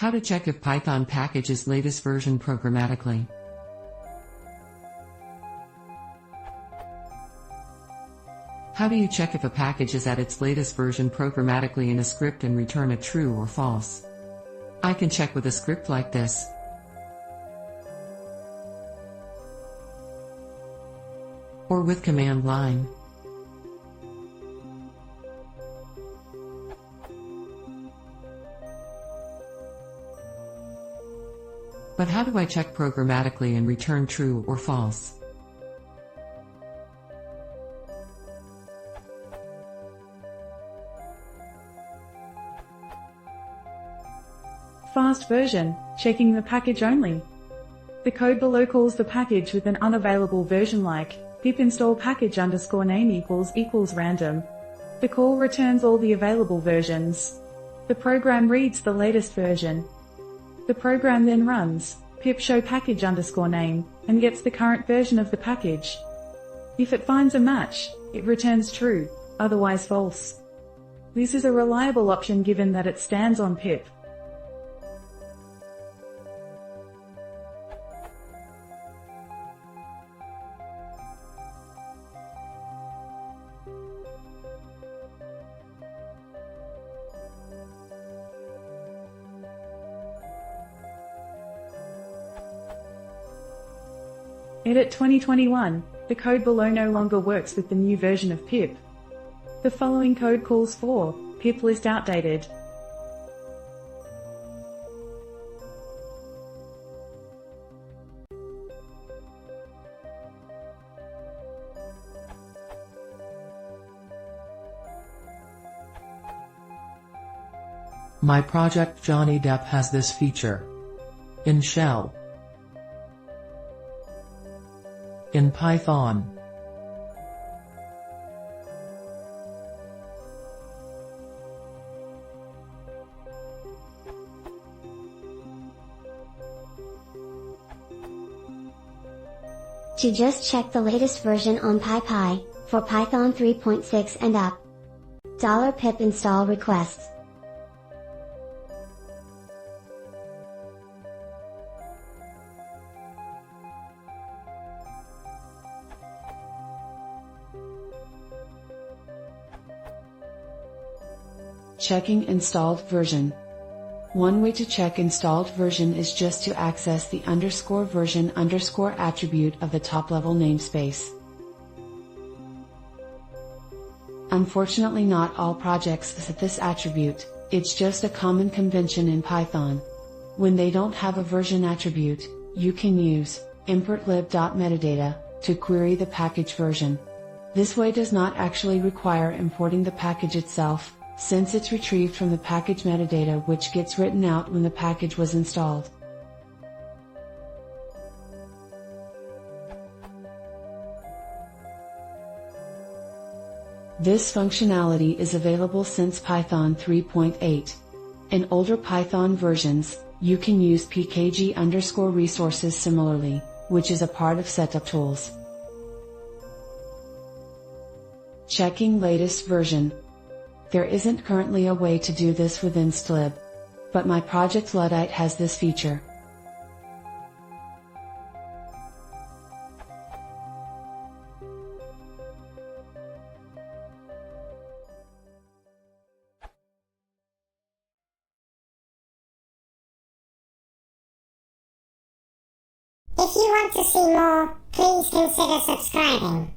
How to check if Python package's latest version programmatically. How do you check if a package is at its latest version programmatically in a script and return a true or false? I can check with a script like this. Or with command line. But how do I check programmatically and return true or false? Fast version, checking the package only. The code below calls the package with an unavailable version like pip install package _name == random. The call returns all the available versions. The program reads the latest version. The program then runs pip show package _name and gets the current version of the package. If it finds a match, it returns true, otherwise false. This is a reliable option given that it stands on pip. Edit 2021, the code below no longer works with the new version of pip. The following code calls for pip list outdated. My project Johnny Depp has this feature. In Shell. In Python. To just check the latest version on PyPy, for Python 3.6 and up. $pip install requests. Checking installed version. One way to check installed version is just to access the _version_ attribute of the top-level namespace. Unfortunately, not all projects set this attribute, it's just a common convention in Python. When they don't have a version attribute, you can use import lib.metadata to query the package version. This way does not actually require importing the package itself, since it's retrieved from the package metadata which gets written out when the package was installed. This functionality is available since Python 3.8. In older Python versions, you can use pkg_resources similarly, which is a part of setup tools. Checking latest version. There isn't currently a way to do this within stlib, but my project Luddite has this feature. If you want to see more, please consider subscribing.